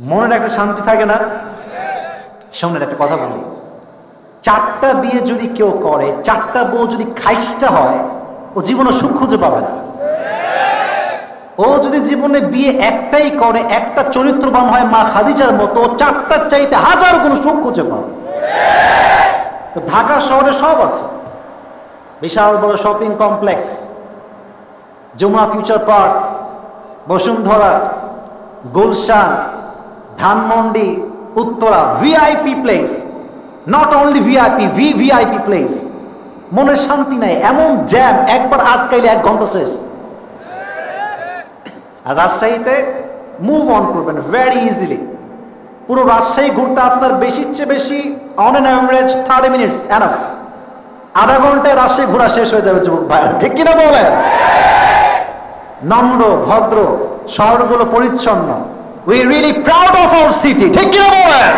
মনের একটা শান্তি থাকে না? শোনেন একটা কথা বলি, 4টা বিয়ে যদি কেউ করে, 4টা বউ যদি খাইস্টা হয়, ও জীবনে সুখ খুঁজে পাবে না। ও যদি জীবনে বিয়ে একটাই করে, একটা চরিত্রবান হয় মা খাদিজার মতো, 4টার চাইতে হাজার কোনো সুখ খুঁজে পাবে। তো ঢাকা শহরে সব আছে, বিশাল বড় shopping complex, Jamuna future park, Bashundhara, Gulshan, Dhanmondi, Uttara, VIP place, not only VIP, VVIP place. মনের শান্তি নাই, এমন জ্যাম, একবার আটকাইলে 1 ঘন্টা শেষ। আর রাজশাহীতে মুভ অন করবেন ভেরি ইজিলি। পুরো রাজশাহী ঘুরতে আপনার বেশির চেয়ে বেশি on an average 30 minutes enough. আধা ঘন্টায় রাজশাহী ঘোরা শেষ হয়ে যাবে যুবক ভাই, ঠিক কিনা বলেন? নম্র ভদ্র, শহরগুলো পরিচ্ছন্ন। We really proud of our city, ঠিক কিনা বলেন?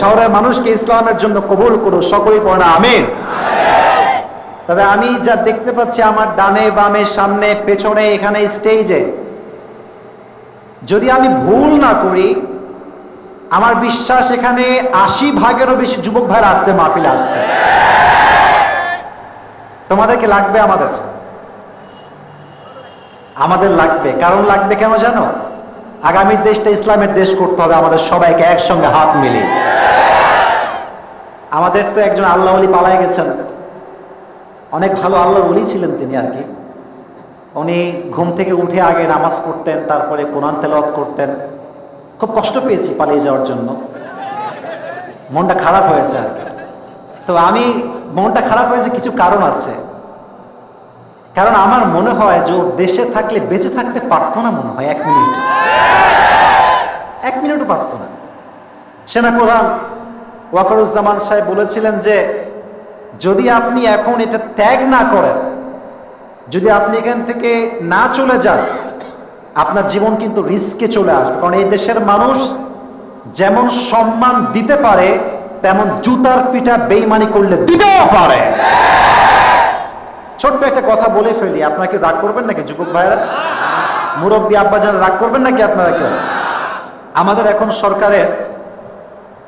শহরের মানুষকে ইসলামের জন্য কবুল করো, সকলেই পড়ে না আমিন। তবে আমি যা দেখতে পাচ্ছি আমার ডানে বামে সামনে পেছনে এখানে স্টেজে, যদি আমি ভুল না করি, আমার বিশ্বাস এখানে 80% বেশি যুবক ভাইরা আসতে মাহফিলে আসছে। তোমাদেরকে লাগবে, আমাদের লাগবে। কারণ লাগবে কেন জানো? আগামীর দেশটা ইসলামের দেশ করতে হবে আমাদের সবাইকে একসঙ্গে হাত মিলিয়ে। আমাদের তো একজন আল্লাহ ওলি পালায় গেছেন, অনেক ভালো আল্লাহর ওলি ছিলেন তিনি আর কি। উনি ঘুম থেকে উঠে আগে নামাজ পড়তেন, তারপরে কোরআন তেলাওয়াত করতেন। খুব কষ্ট পেয়েছি পালিয়ে যাওয়ার জন্য, মনটা খারাপ হয়েছে আর কি। তো আমি মনটা খারাপ হয়েছে, কিছু কারণ আছে। কারণ আমার মনে হয় যে ও দেশে থাকলে বেঁচে থাকতে পারতো না, মনে হয় 1 মিনিটও পারতো না। সেনাপ্রধান ওয়াকারুজ্জামান সাহেব বলেছিলেন যে যদি আপনি এখন এটা ত্যাগ না করেন, যদি আপনি এখান থেকে না চলে যান, আপনার জীবন কিন্তু রিস্কে চলে আসবে। কারণ এই দেশের মানুষ যেমন সম্মান দিতে পারে, তেমন জুতার পিটা বেইমানি করলে দিতেও পারে। ছোট্ট একটা কথা বলে ফেলি, আপনাকে রাগ করবেন নাকি যুবক ভাইরা, মুরব্বী আব্বাজান, রাগ করবেন নাকি আপনারা কেউ? আমাদের এখন সরকারের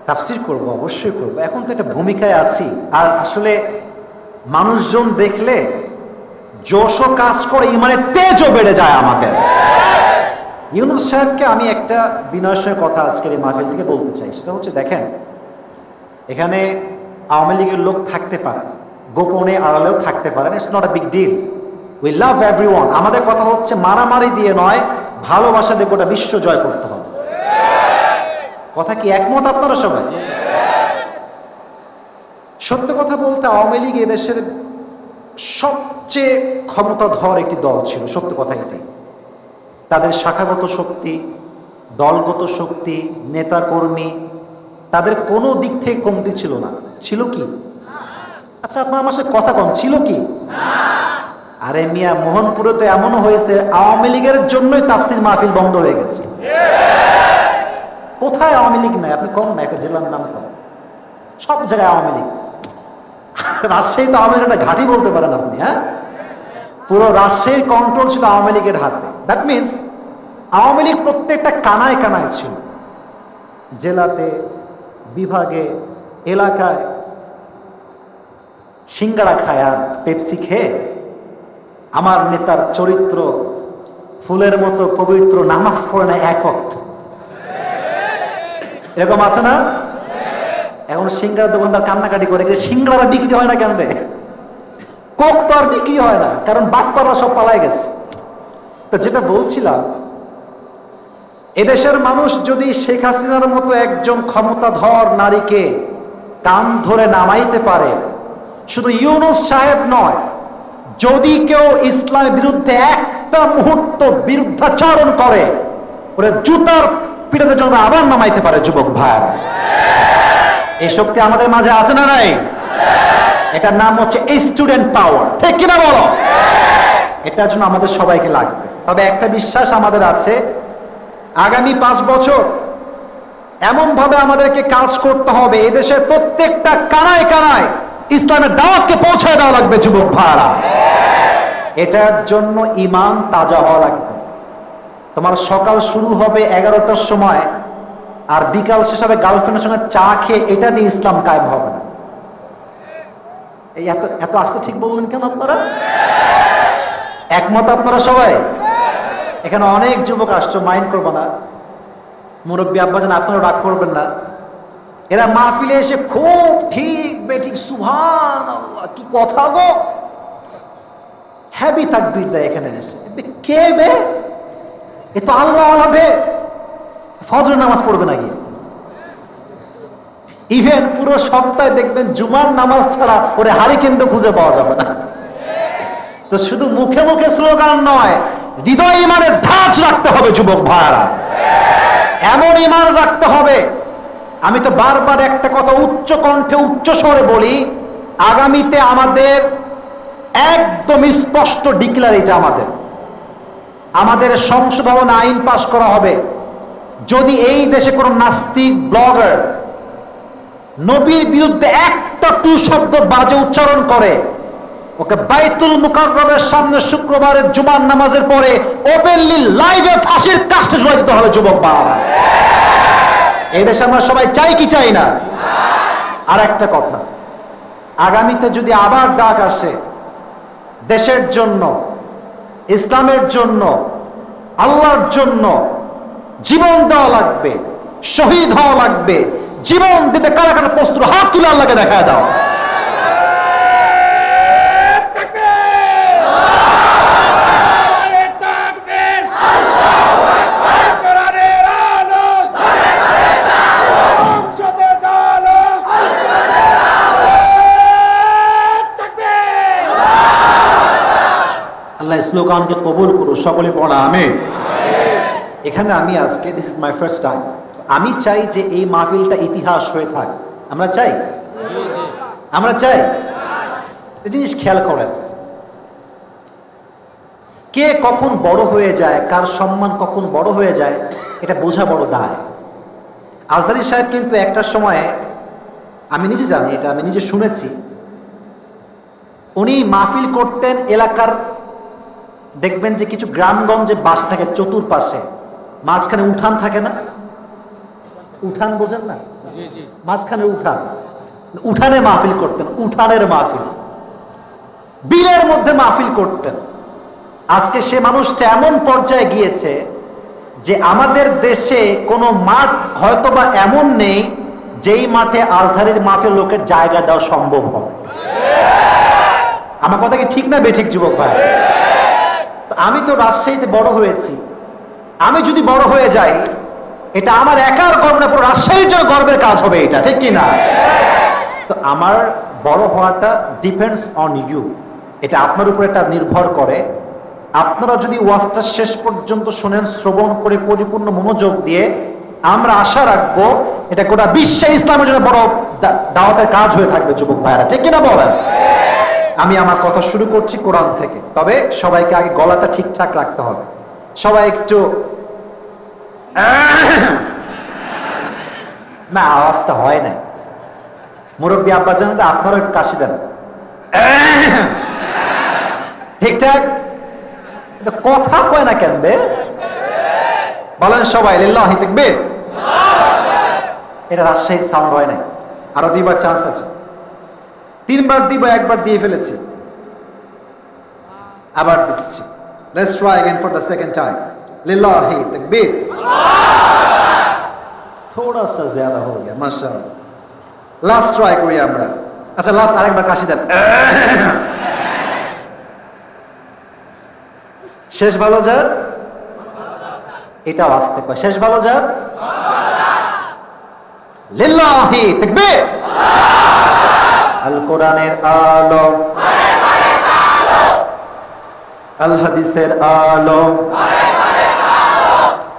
তাফসীর করব, অবশ্যই করব, এখন তো একটা ভূমিকায় আছি। আর আসলে মানুষজন দেখলে যশো কাজ করে, ইমানের তেজও বেড়ে যায় আমাদের। ইউনূস সাহেবকে আমি একটা বিনয়ের সঙ্গে কথা আজকের এই মাহফিল থেকে বলতে চাই। সেটা হচ্ছে, দেখেন, এখানে আওয়ামী লীগের লোক থাকতে পারে, গোপনে আড়ালেও থাকতে পারেন, it's not a big deal. We love everyone. আমাদের কথা হচ্ছে মারামারি দিয়ে নয়, ভালোবাসা দিয়ে গোটা বিশ্ব জয় করতে হবে। কথা কি একমত আপনারা সবাই? সত্য কথা বলতে আওয়ামী লীগ এদেশের সবচেয়ে ক্ষমতাধর একটি দল ছিল, সত্য কথা এটাই। তাদের শাখাগত শক্তি, দলগত শক্তি, নেতা কর্মী, তাদের কোনো দিক থেকে কমতি ছিল না। ছিল কি? আচ্ছা আপনার আমার সাথে কথা কম, ছিল কি? আরে মিয়া, মোহনপুরে তো এমনও হয়েছে আওয়ামী লীগের জন্যই তাফসীর মাহফিল বন্ধ হয়ে গেছে। কোথায় আওয়ামী লীগ নাই? আপনি কম না, একটা জেলার নাম কম, সব জায়গায় আওয়ামী লীগ। রাজশাহী তো আওয়ামী লীগের ঘাঁটি বলতে পারেন আপনি। হ্যাঁ, পুরো রাজশাহীর কন্ট্রোল ছিল আওয়ামী লীগের হাতে। দ্যাট মিনস আওয়ামী লীগ প্রত্যেকটা কানায় কানায় ছিল, জেলাতে, বিভাগে, এলাকায়। সিঙ্গাড়া খায় আর পেপসি খেয়ে আমার নেতার চরিত্র ফুলের মতো পবিত্র, নামাজ পড়ে না এক ওয়াক্ত, এরকম আছে না? এখন সিঙ্গাড়ার দোকানদার কান্নাকাটি করে, সিঙ্গাড়া বিক্রি হয় না কেন রে? কোক তো আর বিক্রি হয় না, কারণ বাটপাড়া সব পালায় গেছে। তো যেটা বলছিলাম, এদেশের মানুষ যদি শেখ হাসিনার মতো একজন ক্ষমতাধর নারীকে কান ধরে নামাইতে পারে, শুধু ইউনূস সাহেব নয়, যদি কেউ ইসলামের বিরুদ্ধে একটা মুহূর্ত বিরুদ্ধাচরণ করে, ওরা জুতার পিঠাতে জন্য আবার নামাইতে পারে। যুবক ভাইরা, এই শক্তি আমাদের মাঝে আছে না নাই? এটার নাম হচ্ছে স্টুডেন্ট পাওয়ার, ঠিক কিনা বলো? এটার জন্য আমাদের সবাইকে লাগবে। তবে একটা বিশ্বাস আমাদের আছে, আগামী 5 বছর এমন ভাবে আমাদেরকে কাজ করতে হবে, এদেশের প্রত্যেকটা কানায় কানায় ইসলামের দাওয়াতকে পৌঁছায় দেওয়া লাগবে। যুবক ভাইরা, এটার জন্য ঈমান তাজা হওয়া লাগবে। তোমার সকাল শুরু হবে 11টার সময়, আর বিকাল শেষ হবে গার্লফ্রেন্ডের সঙ্গে চা খেয়ে, এটা দিয়ে ইসলাম কায়েম হবে না। এই এত এত আস্তে ঠিক বললেন কেন আপনারা? একমত আপনারা সবাই? এখানে অনেক যুবক আসছো, মাইন্ড করবো না, মুরব্বী আব্বাজান আপনারা রাগ করবেন না। এরা মাহফিলে এসে খুব ঠিক বেঠিক সুবহানাল্লাহ কি কথা গো, হ্যাবি তাকবীর দেয় এখানে এসে। কে বে? এ তো আল্লাহ হবে, ফজর নামাজ পড়বে না গিয়ে। ইভেন পুরো সপ্তাহে দেখবেন জুমার নামাজ ছাড়া ওরে হারি কিন্তু খুঁজে পাওয়া যাবে না। তো শুধু মুখে মুখে স্লোগান নয়, হৃদয় ইমানের ধাঁচ রাখতে হবে যুবক ভাইরা, এমন ইমান রাখতে হবে। আমি তো বারবার একটা কথা উচ্চ কণ্ঠে উচ্চ স্বরে বলি, আগামীতে আমাদের একদম স্পষ্ট ডিক্লার, এটা আমাদের সংসদ ভবনে আইন পাশ করা হবে, যদি এই দেশে কোন নাস্তিক ব্লগার নবীর বিরুদ্ধে একটা টু শব্দ বাজে উচ্চারণ করে, ওকে বাইতুল মুকাররমের সামনে শুক্রবারের জুমার নামাজের পরে ওপেনলি লাইভে ফাঁসির কাস্টে ঝুলাই দিতে হবে যুবক বাবা। এই দেশে আমরা সবাই চাই কি চাই না? আর একটা কথা, আগামীতে যদি আবার ডাক আসে দেশের জন্য, ইসলামের জন্য, আল্লাহর জন্য জীবন দেওয়া লাগবে, শহীদ হওয়া লাগবে, জীবন দিতে কারা কারা প্রস্তুত, হাত তুলে আল্লাহকে দেখা দাও। আল্লাহ স্লোগানকে কবুল করো, সকলে পড়া আমিন। এখানে আমি আজকে, this is my first time, আমি চাই যে এই মাহফিলটা ইতিহাস হয়ে থাক। আমরা চাই, আমরা চাই। এই জিনিস খেয়াল করেন, কে কখন বড় হয়ে যায়, কার সম্মান কখন বড় হয়ে যায়, এটা বোঝা বড় দায়। আজহারী সাহেব কিন্তু একটা সময়ে, আমি নিজে জানি এটা, আমি নিজে শুনেছি, উনি মাহফিল করতেন এলাকার, দেখবেন যে কিছু গ্রামগঞ্জে বাস থাকে চতুর্পাশে, মাঝখানে উঠান থাকে না, উঠান বোঝেন না, মাঝখানে উঠান, উঠানে মাহফিল করতেন, উঠানের মাহফিল, বিলের মধ্যে মাহফিল করতেন। আজকে সে মানুষটা এমন পর্যায়ে গিয়েছে যে আমাদের দেশে কোনো মাঠ হয়তোবা এমন নেই যেই মাঠে আজহারীর মাহফিল লোকের জায়গা দেওয়া সম্ভব হবে। আমার কথা কি ঠিক না বেঠিক যুবক ভাই? আমি তো রাজশাহীতে বড় হয়েছি, আমি যদি বড় হয়ে যাই, এটা আমার একার গর্ব না, পুরো রাজশাহীর জন্য গর্বের কাজ হবে, এটা ঠিক কি না? তো আমার বড় হওয়াটা ডিপেন্ডস অন ইউ, এটা আপনার উপর এটা নির্ভর করে। আপনারা যদি ওয়াজটা শেষ পর্যন্ত শোনেন, শ্রবণ করে পরিপূর্ণ মনোযোগ দিয়ে, আমরা আশা রাখবো এটা গোটা বিশ্বে ইসলামের জন্য বড় দাওয়াতের কাজ হয়ে থাকবে যুবক ভাইরা, ঠিক কিনা বলেন? আমি আমার কথা শুরু করছি কোরআন থেকে, তবে সবাইকে আগে গলাটা ঠিকঠাক রাখতে হবে। সবাই একটু না, আওয়াজটা হয় না। মুরব্বী আব্বাজানরা আপনারা একটু কাশি দেন, ঠিকঠাক। কথা কয় না কেন বে? বলেন সবাই লিল্লাহি তাকবীর। এটা রাজশাহীর সাউন্ড হয় না, আরো 2বার চান্স আছে। 3বার দিব, একবার দিয়ে ফেলেছি, আবার দিচ্ছি। Let's try again for the second time. लिल्लाहि तकबीर। थोड़ा सा ज्यादा हो गया, माशाअल्लाह। लास्ट ट्राई करी আমরা। আচ্ছা লাস্ট আরেকবার কাশি দেন। শেষ ভালো যার, এটাও আসতে পারে। শেষ ভালো যার, লিল্লাহি তাকবীর। আল কোরআনের আলো, আল হাদিসের আলো,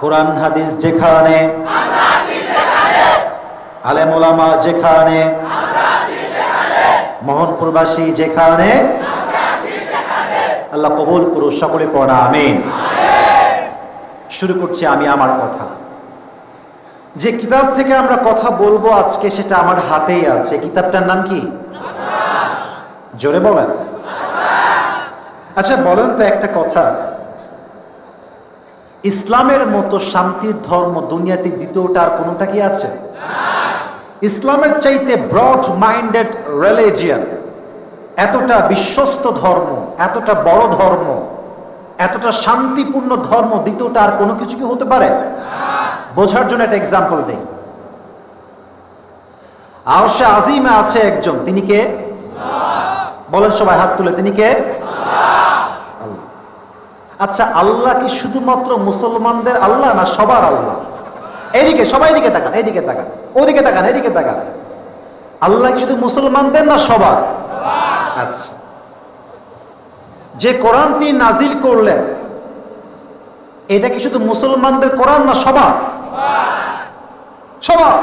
কোরআন হাদিস যেখানে, আলেম ওলামা যেখানে, মোহনপুরবাসী যেখানে, আল্লাহ কবুল করু, সকলে পড়া আমিন। শুরু করছি আমি আমার কথা। যে কিতাব থেকে আমরা কথা বলবো আজকে, সেটা আমার হাতেই আছে। কিতাবটার নাম কি? জোরে বলেন। আচ্ছা বলেন তো একটা কথা, ইসলামের মতো শান্তির ধর্ম দুনিয়াতে দ্বিতীয়টা আর কোনোটা কি আছে? ইসলামের চাইতে ব্রড মাইন্ডেড রিলিজিয়ন, এতটা বিশ্বস্ত ধর্ম, এতটা বড় ধর্ম, এতটা শান্তিপূর্ণ ধর্ম দ্বিতীয়টা আর কোনো কিছু কি হতে পারে? বোঝার জন্য একটা এক্সাম্পল দেই। আরশে আজিমে আছে একজন, তিনি কে? বলেন সবাই হাত তুলে, তিনি কে? আল্লাহ। আচ্ছা, আল্লাহ কি শুধুমাত্র মুসলমানদের আল্লাহ না সবার আল্লাহ? এইদিকে সবাই এদিকে তাকান, এইদিকে তাকান, ওদিকে তাকান, এদিকে তাকান। আল্লাহ কি শুধু মুসলমানদের না সবার? আচ্ছা, যে কোরআন তিনি নাজিল করলেন এটা কি শুধু মুসলমানদের কোরআন না সবার? সবার।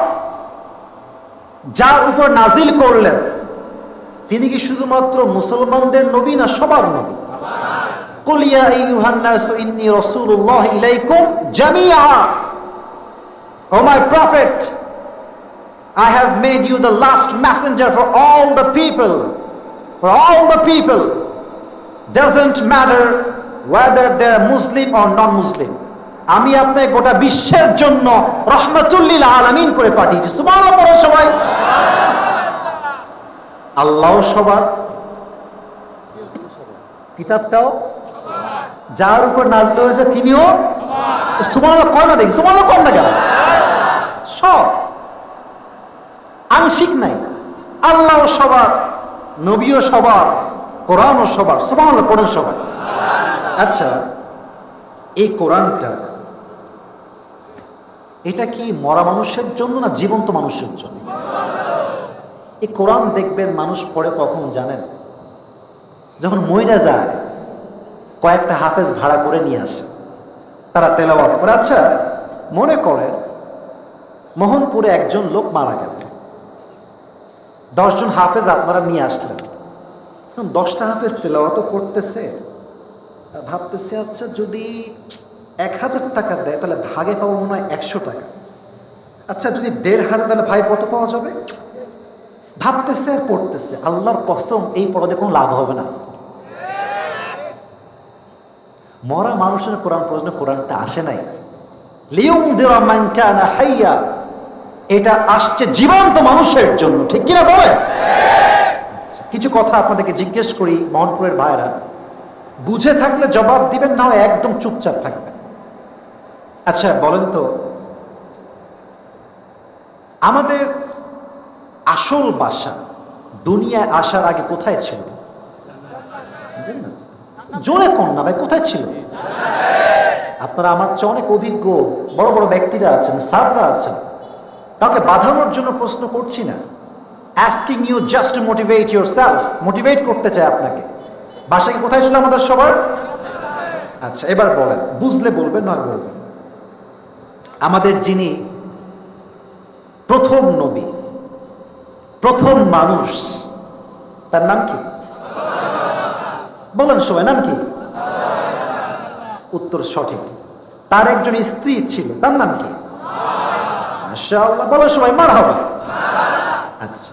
যার উপর নাজিল করলেন তিনি কি শুধুমাত্র মুসলমানদের নবী না সবার নবী? কুল ইয়া আইয়ুহান নাসু ইন্নী রাসূলুল্লাহ ইলাইকুম জামিআ, O my prophet, I have made you the last messenger for all the people. For all the people. Doesn't matter whether they are Muslim or non-Muslim. আমি আপনাকে গোটা বিশ্বের জন্য রহমাতুল লিল আলামিন করে পাঠিয়েছি। সুবহানাল্লাহ পড়ো সবাই। আল্লাহ সবার, কিতাবটাও যার উপর নাযিল হয়েছে তিনিও সুবহানাল্লাহ কয় না, দেখি সুবহানাল্লাহ কয় না কেন? সব, আংশিক নাই। আল্লাহ সবার, নবীও সবার, কোরআনও সবার। সুবহানাল্লাহ পড়েন সবাই। আচ্ছা, এই কোরআনটা এটা কি মরা মানুষের জন্য না জীবন্ত মানুষের জন্য? এই কোরআন দেখবেন মানুষ পড়ে কখন জানেন? যখন মইরা যায়, কয়েকটা হাফেজ ভাড়া করে নিয়ে আসে, তারা তেলাওয়াত করে। আচ্ছা, মনে করেন মোহনপুরে একজন লোক মারা গেল, 10 জন হাফেজ আপনারা নিয়ে আসলেন, 10টা হাফেজ তেলাওয়াত করতেছে, ভাবতেছে আচ্ছা যদি 1000 টাকা দেয় তাহলে ভাগে পাবো মনে হয় 100 টাকা। আচ্ছা যদি 1500 তাহলে ভাই কত পাওয়া যাবে? ভাবতেছে আর পড়তেছে। আল্লাহর কসম এই পড়াতে কোনো লাভ হবে না। মরা মানুষের কোরআন প্রশ্ন, কোরআনটা আসে নাই। লিউনদিরা মান কানা হাইয়া, এটা আসছে জীবন্ত মানুষের জন্য, ঠিক কিনা বলে? কিছু কথা আপনাদেরকে জিজ্ঞেস করি মোহনপুরের ভাইরা, বুঝে থাকলে জবাব দিবেন, না হয় একদম চুপচাপ থাকবেন। আচ্ছা বলেন তো, আমাদের আসল বাসা দুনিয়ায় আসার আগে কোথায় ছিল? জোরে কন না ভাই, কোথায় ছিল? আপনারা আমার চেয়ে অনেক অভিজ্ঞ বড় বড় ব্যক্তিরা আছেন, স্যাররা আছেন, কাউকে বাঁধানোর জন্য প্রশ্ন করছি না। asking you just to motivate yourself, motivate করতে চাই আপনাকে। বাসা কি কোথায় ছিল আমাদের সবার? আচ্ছা এবার বলেন, বুঝলে বলবেন নয় বলবেন। আমাদের যিনি প্রথম নবী, প্রথম মানুষ, তার নাম কি? বলেন সবাই, নাম কি? উত্তর সঠিক। তার একজন স্ত্রী ছিল, তার নাম কি? মাশাআল্লাহ, বলেন সবাই মারহাবা। আচ্ছা,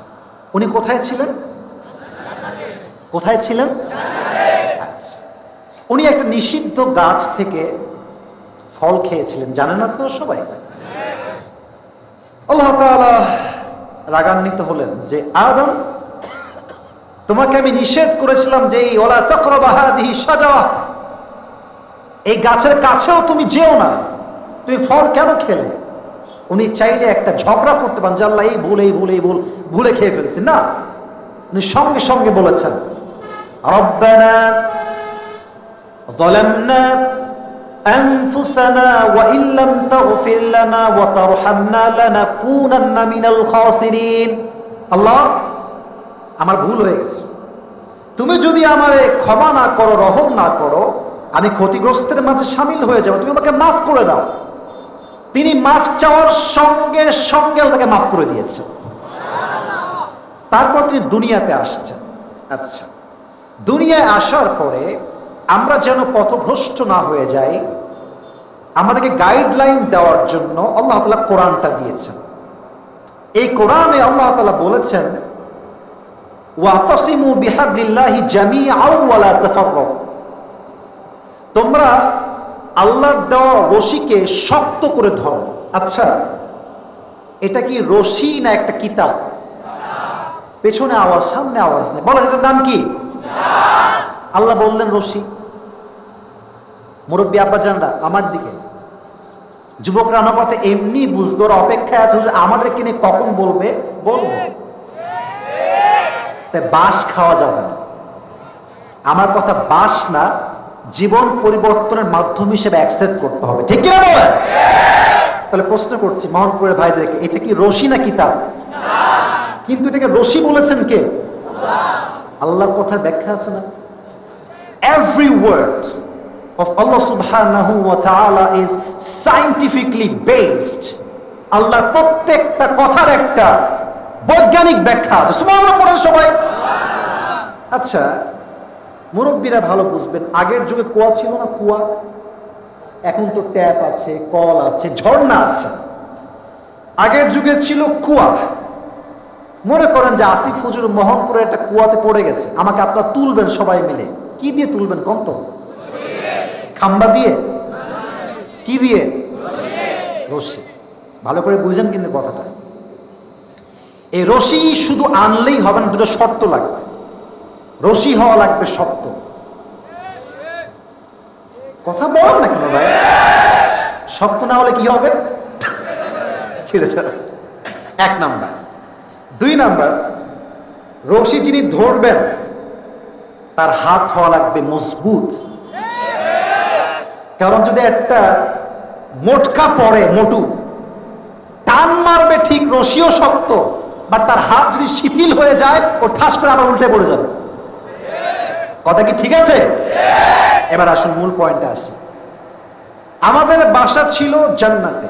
উনি কোথায় ছিলেন? কোথায় ছিলেন? আচ্ছা, উনি একটা নিষিদ্ধ গাছ থেকে ফল খেয়েছিলেন, জানেন আপনারা সবাই? আল্লাহ তাআলা রাগান্বিত হলেন যে আদম, তোমাকে আমি নিষেধ করেছিলাম যে ওয়ালা তাকরাবা হাদিহি শাজারা, এই গাছের কাছেও তুমি যেও না, তুমি ফল কেন খেলে? উনি চাইলে একটা ঝগড়া করতে পারেন যে আল্লাহ এই ভুল, এই ভুল, এই ভুল, ভুলে খেয়ে ফেলছি, না, উনি সঙ্গে সঙ্গে বলেছেন রব্বানা যালামনা আনফুসানা ওয়া ইল্লাম তাগফির লানা ওয়া তারহামনা লানাকুনান্না মিনাল খাসিরিন। আল্লাহ, আমার ভুল হয়ে গেছে, তুমি যদি আমারে ক্ষমা না করো, রহম না করো, আমি ক্ষতিগ্রস্তের মাঝে শামিল হয়ে যাব, তুমি আমাকে মাফ করে দাও। তিনি মাফ চাওয়ার সঙ্গে সঙ্গে তাকে মাফ করে দিয়েছে। তারপর তিনি দুনিয়াতে আসছেন। আচ্ছা, দুনিয়ায় আসার পরে আমরা যেন পথভ্রষ্ট না হয়ে যাই, আমাদেরকে গাইডলাইন দেওয়ার জন্য আল্লাহ তাআলা কোরআনটা দিয়েছেন। এই কোরআনে আল্লাহ তাআলা বলেছেন ওয়াতাসিমু বিহাবলিল্লাহি জামিআন ওয়া লা তাফাররাকু, তোমরা আল্লাহর দেওয়া রশিকে শক্ত করে ধরো। আচ্ছা, এটা কি রশি না একটা কিতাব? পেছনে আওয়াজ, সামনে আওয়াজ নেই, বলেন এটার নাম কি? আল্লাহ বললেন রশি। মুরব্বী আব্বাজানরা আমার দিকে, যুবকরা আমার কথা এমনি বুঝবে, ওরা অপেক্ষায় আছে আমাদেরকে নিয়ে কখন বলবে, বলবো। তাই বাঁশ খাওয়া যাবে না, আমার কথা বাঁশ না, জীবন পরিবর্তনের মাধ্যম হিসেবে অ্যাকসেপ্ট করতে হবে, ঠিক কিনা বলেন? তাহলে প্রশ্ন করছি মোহনপুরের ভাইদেরকে, এটা কি রশি না কিতাব? কিন্তু এটাকে রশি বলেছেন কে? আল্লাহর কথার ব্যাখ্যা আছে না? Every word of Allah subhanahu wa ta'ala is scientifically based. আল্লাহর প্রত্যেকটা কথার একটা বৈজ্ঞানিক ব্যাখ্যা আছে। সুবহানাল্লাহ পড়েন সবাই। আচ্ছা, মুরব্বীরা ভালো বুঝবেন, আগের যুগে কুয়া ছিল না? কুয়া, এখন তো ট্যাপ আছে, কল আছে, ঝর্ণা আছে। আগের যুগে ছিল কুয়া। মনে করেন যে আসিফ হুজুর মোহনপুরে একটা কুয়াতে পড়ে গেছে, আমাকে আপনারা তুলবেন সবাই মিলে। কি দিয়ে তুলবেন কোন তো? খাম্বা দিয়ে? কি দিয়ে? রশি। ভালো করে বুঝেন কিন্তু কথাটা। এই রশি শুধু আনলেই হবে না, দুটো শর্ত লাগবে। রশি হওয়া লাগবে শক্ত। কথা বলেন না কেন ভাই? শক্ত না হলে কি হবে? ছেড়ে ছাড়া। এক নাম্বার। দুই নাম্বার, রশি যিনি ধরবেন তার হাত হওয়া লাগবে মজবুত। কারণ যদি একটা মোটকা পড়ে, মোটু টান মারবে ঠিক, রশিও শক্ত, বাট তার হাত যদি শিথিল হয়ে যায় ও ঠাস করে আবার উল্টে পড়ে যাবে। কথা কি ঠিক আছে? এবার আসুন মূল পয়েন্টে আসি। আমাদের বাসা ছিল জান্নাতে।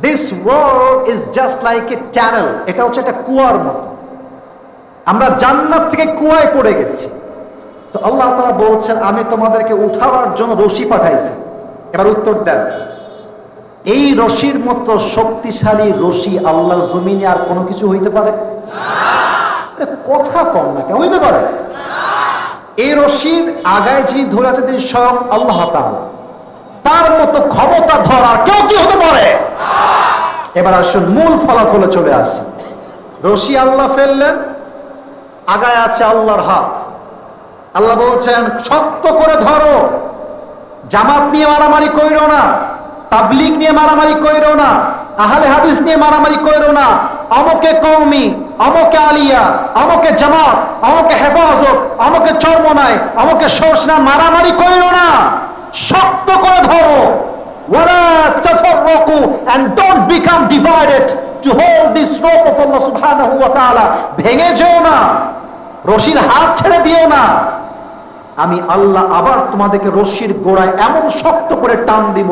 This world is just like a channel. এটা হচ্ছে একটা কুয়ার মতো। আমরা জান্নাত থেকে কুয়ায় পড়ে গেছি। তো আল্লাহ তাআলা বলছেন আমি তোমাদেরকে উঠাবার জন্য রশি পাঠাইছি। এবার উত্তর দেন, এই রশির মতো শক্তিশালী রশি আল্লাহর জমিনে আর কোনো কিছু হইতে পারে? কথা কম না কেন, হইতে পারে? এই রশির আগায় যিনি ধরে আছেন তিনি স্বয়ং আল্লাহ তাআলা। তার মতো ক্ষমতা ধরা কেউ কি হতে পারে? এবার আসুন মূল ফলাফলে চলে আসি। রশি আল্লাহ ফেললেন, আগায় আছে আল্লাহর হাত। আল্লাহ বলছেন শক্ত করে ধরো, জামাত নিয়ে মারামারি কইরো না, তাবলীগ নিয়ে মারামারি কইরো না, আহলে হাদিস নিয়ে মারামারি কইরো না, অমকে কওমি, অমকে আলিয়া, অমকে জামাত, অমকে হেফাজত, অমকে চরমনাই, অমকে সরসনা, মারামারি কইরো না, শক্ত করে ধরো। ওয়ালা তাফাররাকু, and don't become divided to hold this rope of Allah subhanahu wa ta'ala. ভেঙে যেও না, রশির হাত ছেড়ে দিও না। আমি আল্লাহ আবার তোমাদেরকে রশির গোড়ায় এমন শক্ত করে টান দিব,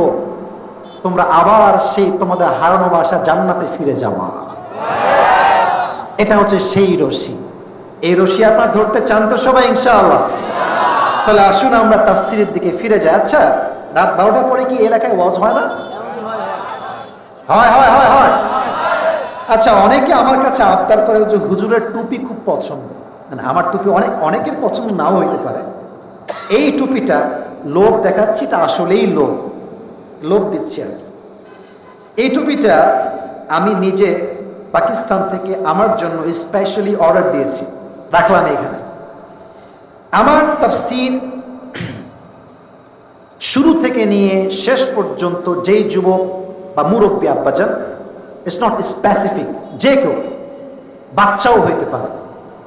তোমরা আবার সেই তোমাদের হারানো বাসা জান্নাতে ফিরে যাবা। এটা হচ্ছে সেই রশি। এই রশি আপনারা ধরতে চান তো সবাই ইনশাআল্লাহ? তাহলে আসুন আমরা তাফসীরের দিকে ফিরে যাই। আচ্ছা, রাত 12টার পরে কি এলাকায় ওয়াজ হয় না? হয় হয় হয় হয়। আচ্ছা, অনেকে আমার কাছে আবদার করে যে হুজুরের টুপি খুব পছন্দ। মানে আমার টুপি অনেকের পছন্দ নাও হইতে পারে। এই টুপিটা লোভ দেখাচ্ছি, তা আসলেই লোভ দিচ্ছি আর কি। এই টুপিটা আমি নিজে পাকিস্তান থেকে আমার জন্য স্পেশালি অর্ডার দিয়েছি, রাখলাম এখানে। আমার তাফসীর শুরু থেকে নিয়ে শেষ পর্যন্ত যেই যুবক বা মুরব্বী আব্বাজান, ইটস নট স্পেসিফিক, যে কেউ, বাচ্চাও হইতে পারে,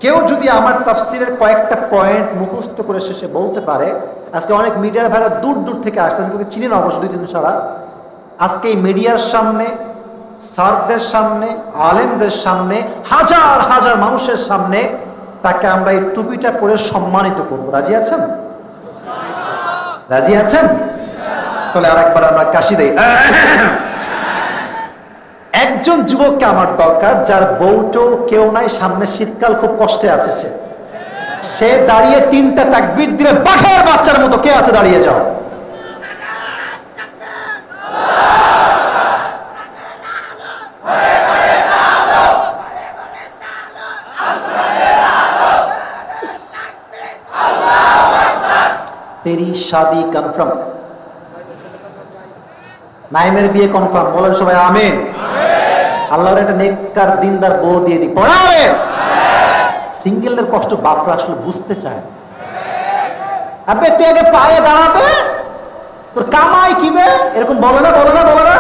কেউ যদি আমার তাফসীরের কয়েকটা পয়েন্ট মুখস্থ করে শেষে বলতে পারে। আজকে অনেক মিডিয়ার ভাইরা দূর দূর থেকে আসছেন, তোকে চিনি না অবশ্য 2-3 ছাড়া। আজকে এই মিডিয়ার সামনে, স্যারদের সামনে, আলেমদের সামনে, হাজার হাজার মানুষের সামনে তাকে আমরা এই টুপিটা পরে সম্মানিত করব। রাজি আছেন? রাজি আছেন? তাহলে আরেকবার আমরা কাশি দেই। একজন যুবককে আমার দরকার, যার বউটো কেউ নাই, সামনে শীতকাল, খুব কষ্টে আছে সে দাঁড়িয়ে 3টা তাকবীর দিবে বাঘের বাচ্চার মতো। কে আছে? দাঁড়িয়ে যাও। तेरी शादी कन्फर्म, নাইমের বিয়ে কনফার্ম, বলেন সবাই আমিন। আল্লাহর একটা নেককার দিনদার বউ দিয়ে দিই, পড়াবে। সিঙ্গেলদের কষ্ট বাপরা আসলে বুঝতে চায়। আবে তুই আগে পায়ে দাঁড়াবে, তোর কামাই কিবে, এরকম বলে না, বলে না, বলে না।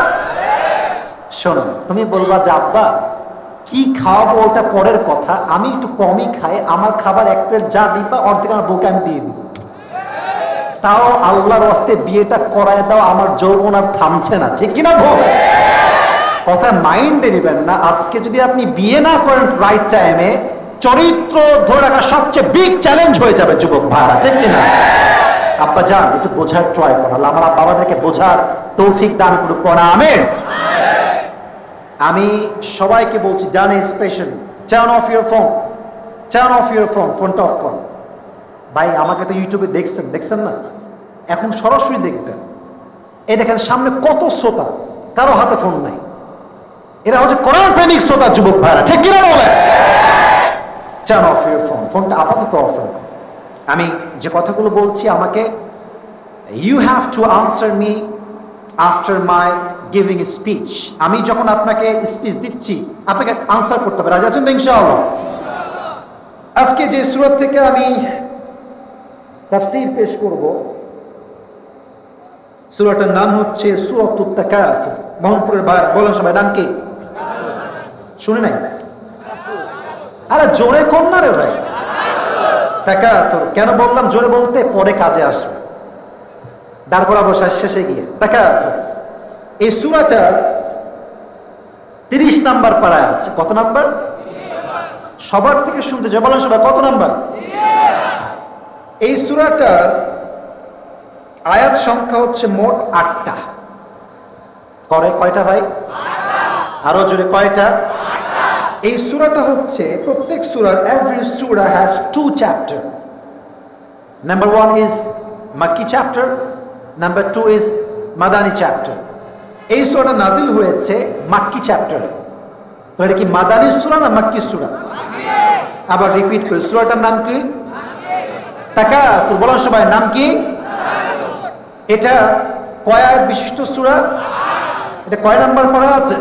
শোনো, তুমি বলবা যে আব্বা কি খাওয়াবো ওটা পরের কথা, আমি একটু কমই খাই, আমার খাবার এক প্লেট যা দিবা অর্ধেক আমার বউকে আমি দিয়ে দিব। তাও আল্লাহর ওয়াস্তে বিয়েটা করায় দাও, আমার যৌবন আর থামছে না, ঠিক কিনা বল? কথা মাইন্ডে নেবেন না। আজকে যদি আপনি বিয়ে না করেন রাইট টাইমে, চরিত্র ধরে রাখা সবচেয়ে বিগ চ্যালেঞ্জ হয়ে যাবে যুবক ভাইরা, ঠিক কিনা? আব্বা যান একটু বোঝার ট্রাই করো, আল্লাহ আমার বাবাদেরকে বোঝার তৌফিক দান করুক, পড়া আমিন। আমি সবাইকে বলছি, done special, turn off your phone, turn off your phone, ফোনটা অফ করো। ভাই আমাকে তো ইউটিউবে দেখছেন না, এখন সরাসরি দেখবেন। এই দেখেন সামনে কত শ্রোতা, কারো হাতে ফোন নাই। এরা হচ্ছে কোরআন প্রেমিক শ্রোতা যুবক ভাইরা, ঠিক কিনা বলে? টার্ন অফ ইউর ফোন, ফোনটা আপাতত অফ রাখো। আমি যে কথাগুলো বলছি আমাকে you have to answer me after my giving speech. আমি যখন আপনাকে স্পিচ দিচ্ছি আপনাকে আনসার করতে হবে। রাজি আছেন তো ইনশাআল্লাহ? আজকে যে সূরা থেকে আমি তাফসীর পেশ করব, সূরাটার নাম হচ্ছে সূরাতুত তাকাসুর। মোহনপুরের ভাই বলেন সবাই, নাম কি? শুনে নাই? আরে জোরে কম না রে ভাই। তাকাসুর কেন বললাম জোরে বলতে? পরে কাজে আসবে, দাঁড় করা বসা শেষে গিয়ে। তাকাসুর এই সূরাটা 30 নাম্বার পারায় আছে। কত নাম্বার? সবার থেকে শুনতে যাই, বলেন সবাই কত নাম্বার? এই সূরাটার আয়াত সংখ্যা হচ্ছে মোট 8টা। করে কয়টা ভাই? আরো জোরে কয়টা? এই সূরাটা হচ্ছে প্রত্যেক সূরার, এভরি সূরা হ্যাজ 2 চ্যাপ্টার। নাম্বার 1 ইজ মাক্কি চ্যাপ্টার, নাম্বার 2 ইজ মাদানী চ্যাপ্টার। এই সূরাটা নাজিল হয়েছে মাক্কি চ্যাপ্টারে। তো এটা কি মাদানী সূরা না মাক্কি সূরা? আবার রিপিট করি, সূরাটার নাম কি? তাকাসুর। বলেন সবাই, নাম কি? এটা কয় আয়াত বিশিষ্ট সূরা? এটা কয় নাম্বার পড়া আছে?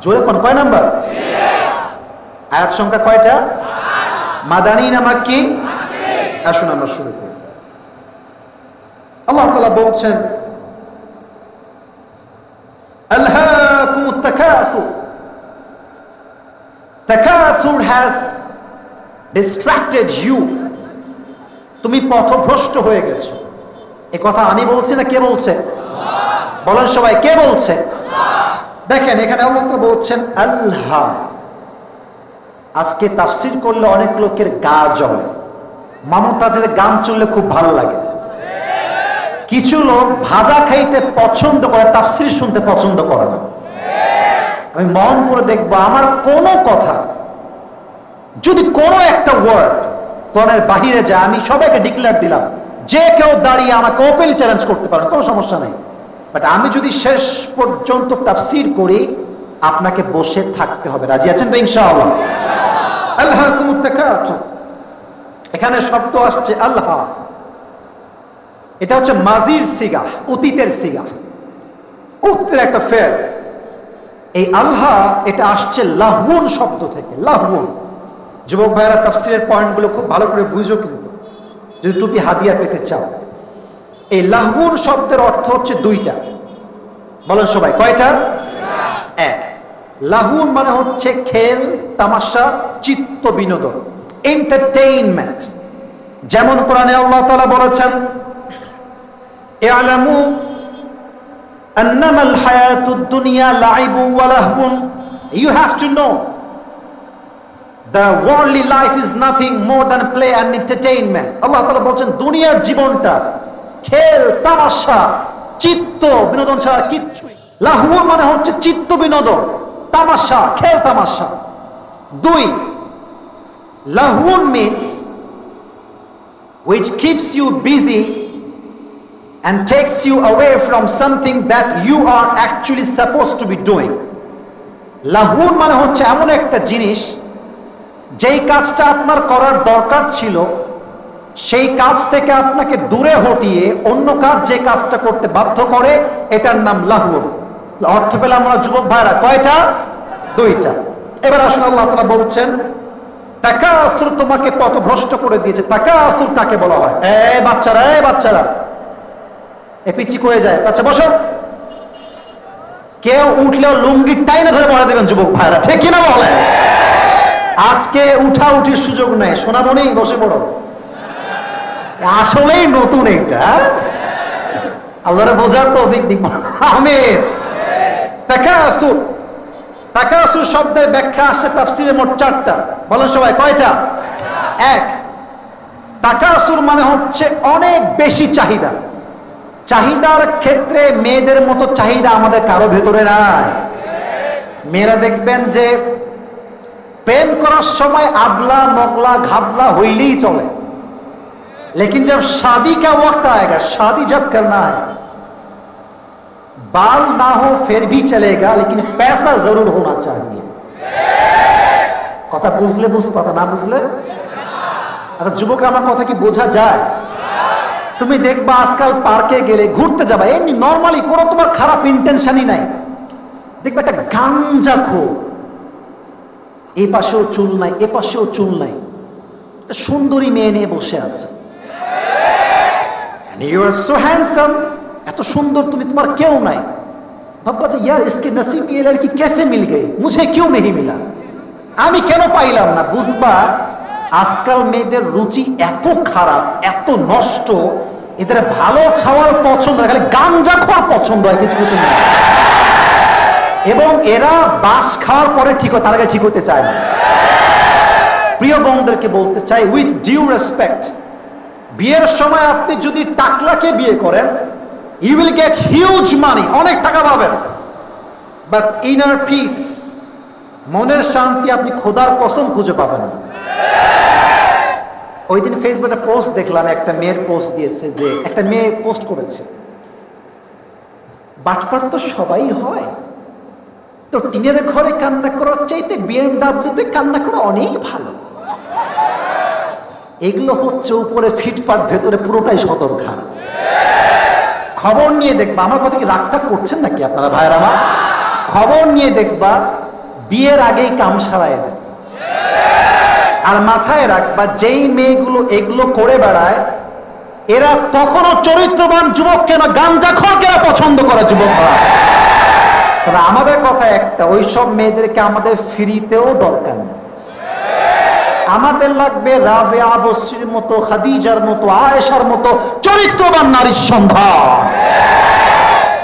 জোরে কোন কয় নাম্বার? আয়াত সংখ্যা কয়টা? মাদানী না মাক্কি? আসুন আমরা শুরু করি। আল্লাহ তাআলা বলছেন, আলহাকুমুত তাকাসুর। তাকাসুর has distracted you. তুমি পথভ্রষ্ট হয়ে গেছো। এই কথা আমি বলছি না, কে বলছে? বলেন সবাই, কে বলছে? দেখেন এখানে আল্লাহ বলছেন আল্লাহ। আজকে তাফসীর করলে অনেক লোকের গা জ্বলে, মমতাজের গান চললে খুব ভালো লাগে। কিছু লোক ভাজা খাইতে পছন্দ করে, তাফসীর শুনতে পছন্দ করে না। আমি মন করে দেখবো আমার কোনো কথা যদি কোনো একটা ওয়ার্ড কোরআনের বাহিরে যায়, আমি সবাইকে ডিক্লেয়ার দিলাম, যে কেউ দাঁড়িয়ে আমাকে ওপেনলি চ্যালেঞ্জ করতে পারে, কোনো সমস্যা নেই। বাট আমি যদি শেষ পর্যন্ত তাফসীর করি, আপনাকে বসে থাকতে হবে। রাজি আছেন তো ইনশাআল্লাহ? আলহাকুমুত তাকাসুর, এখানে শব্দ আসছে আল্লাহ। এটা হচ্ছে মাজির সিগা, অতীতের সিগা, অতীতের একটা ফেল। এই আল্লাহ এটা আসছে লাহউন শব্দ থেকে। লাহউন, যুবক ভাইয়েরা তাফসীরের পয়েন্টগুলো খুব ভালো করে বুঝো, কিন্তু যদি টুপি হাদিয়া পেতে চাও। এই লাহউন শব্দের অর্থ হচ্ছে 2টা। বলেন সবাই, কয়টা? 1, লাহউন মানে হচ্ছে খেল তামাশা, চিত্ত বিনোদন, এন্টারটেইনমেন্ট। যেমন কোরআনে আল্লাহ তাআলা বলেছেন, ই'লামু আন্নামাল হায়াতুদ দুনিয়া লাইবু ওয়া লাহবুন। You have to know the worldly life is nothing more than play and entertainment. আল্লাহ তাআলা বলেন দুনিয়ার জীবনটা খেল তামাশা চিত্ত বিনোদন ছাড়া কিচ্ছুই। লাহবুন মানে হচ্ছে চিত্ত বিনোদন, তামাশা, খেল তামাশা। 2, লাহবুন means which keeps you busy and takes you away from something that you are actually supposed to be doing. লাহউন মানে হচ্ছে এমন একটা জিনিস যেই কাজটা আপনার করার দরকার ছিল সেই কাজ থেকে আপনাকে দূরে হটিয়ে অন্য কাজ যে কাজটা করতে বাধ্য করে, এটার নাম লাহু। অর্থ পেলাম আমরা যুবক ভাইরা কয়টা? দুইটা। এবার আসুন, আল্লাহ তাআলা বলছেন তাকাসুর তোমাকে পথভ্রষ্ট করে দিয়েছে। তাকাসুর কাকে বলা হয়? বাচ্চারা এ পিচ্ছি হয়ে যায়। বাচ্চা বসো। কেউ উঠলেও লুঙ্গি টাইনে ধরে বসা দেবেন যুবক ভাইরা, ঠিক কিনা বলে? আজকে উঠা উঠির সুযোগ নেই, সোনামণি বসে পড়ো। আসলেই নতুন এইটা, আল্লাহরে বোঝার তৌফিক দিন। আমিন। তাকাসুর, তাকাসুর শব্দের ব্যাখ্যা আসছে তাফসীরে মোট 4টা। বলেন সবাই কয়টা? এক, তাকাসুর মানে হচ্ছে অনেক বেশি চাহিদা। চাহিদার ক্ষেত্রে মেয়েদের মতো চাহিদা আমাদের কারো ভেতরে নাই। মেয়েরা দেখবেন যে প্রেম করার সময় আবলা মগলা ঘাবলা হইলেই চলে, लेकिन जब शादी का वक्त आएगा, शादी जब करना है, बाल ना हो फिर भी चलेगा, लेकिन पैसा जरूर होना चाहिए। কথা বুঝলে বুঝ, কথা না বুঝলে। আচ্ছা যুবকরা, আমার কথা কি বোঝা যায়? তুমি দেখবা আজকাল পার্কে গেলে, ঘুরতে যাবা, এমনি নর্মালি কোনো তোমার খারাপ ইন্টেনশনই নাই, দেখবা একটা গাঞ্জাখোর, এই পাশেও চুল নাই এ পাশেও চুল নাই, সুন্দরী মেয়ে নিয়ে বসে আছে। You are so handsome, এত সুন্দর তুমি, তোমার কেউ নাই। ভাববা যে ইয়ার इसके नसीब ये लड़की कैसे मिल गई, मुझे क्यों नहीं मिला, আমি কেন পাইলাম না। বুঝবা আজকাল মেয়েদের রুচি এত খারাপ, এত নষ্ট, এদের ভালো ছাওয়ার পছন্দ না, খালি গাঞ্জাখোর পছন্দ হয়, কিছু কিছু না। এবং এরা বাস খাওয়ার পরে ঠিক হয়, তার আগে ঠিক হতে চায় না। প্রিয় বোনদেরকে বলতে চাই, উইথ ডিউ রেসপেক্ট, বিয়ের সময় আপনি যদি টাকলাকে বিয়ে করেন, you will get huge money, অনেক টাকা পাবেন, বাট ইনার পিস, মনের শান্তি আপনি খোদার কসম খুঁজে পাবেন না। ওই দিন ফেসবুকে পোস্ট দেখলাম, একটা মেয়ের পোস্ট দিয়েছে, যে একটা মেয়ে পোস্ট করেছে, বাটপার তো সবাই হয়, তো টিনের ঘরে কান্না করার চাইতে বিএমডাব্লিউতে কান্না করা অনেক ভালো। এগুলো হচ্ছে উপরে ফিটপাট, ভেতরে পুরোটাই সদরঘাট। খবর নিয়ে দেখবা, আমার কথা কি রাগটা করছেন নাকি আপনারা ভাইয়ের আমার? খবর নিয়ে দেখবা বিয়ের আগেই কাম সারায় দেয়। আর মাথায় রাখবা, যেই মেয়েগুলো এগুলো করে বেড়ায়, এরা কখনো চরিত্রবান যুবক কেন, গাঞ্জাখোর কেন পছন্দ করে যুবকরা। তবে আমাদের কথা একটা, ওইসব মেয়েদেরকে আমাদের ফ্রিতেও দরকার নেই। আমাদের লাগবে রাবেয়া বসরির মতো, খাদিজার মতো, আয়েশার মতো চরিত্রবান নারীর সন্ধান।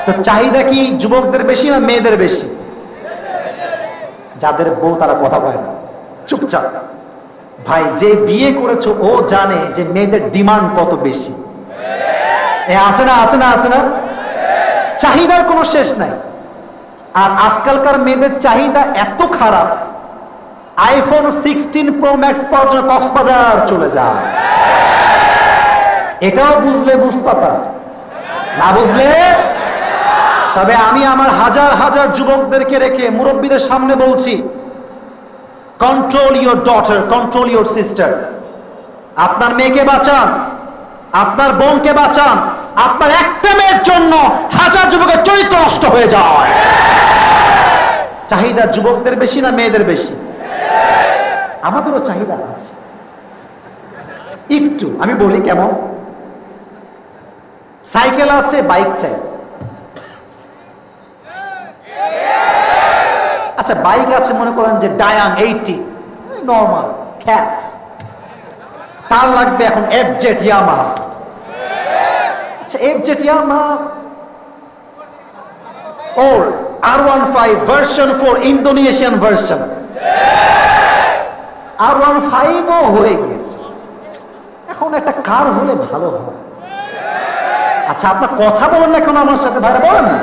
তো চাহিদা কি যুবকদের বেশি না মেয়েদের বেশি? যাদের বউ তারা কথা কয় না, চুপচাপ। ভাই যে বিয়ে করেছো ও জানে যে মেয়েদের ডিমান্ড কত বেশি। আছে না, আছে না, আছে না? চাহিদার কোনো শেষ নাই। আর আজকালকার মেয়েদের চাহিদা এত খারাপ, আইফোন 16 প্রো ম্যাক্স পাওয়ার জন্য কক্সবাজার চলে যায়। এটাও বুঝলে বুঝপাতা, না বুঝলে। তবে আমি আমার হাজার হাজার যুবকদেরকে রেখে মুরব্বীদের সামনে বলছি, control your daughter, control your sister. আপনার মেয়েকে বাঁচান, আপনার বোনকে বাঁচান। আপনার একটা মেয়ের জন্য হাজার যুবকের চরিত্র নষ্ট হয়ে যায়। চাহিদা যুবকদের বেশি না মেয়েদের বেশি? আমাদেরও চাহিদা আছে একটু। আমি বলি কেমন, সাইকেল আছে, বাইক চাই। আচ্ছা বাইক আছে, মনে করেন যে ডায়াং 80, নর্মাল খ্যাত, তার লাগবে এখন এফজেড ইয়ামাহা। আচ্ছা এফজেড ইয়ামাহা ওর R15 ভার্সন 4 ইন্দোনেশিয়ান ভার্সন, R15ও হয়ে গেছে, এখন একটা কার হলে ভালো হয়। আচ্ছা আপনার কথা বলেন না কেন আমার সাথে, ভাইরা বলেন না।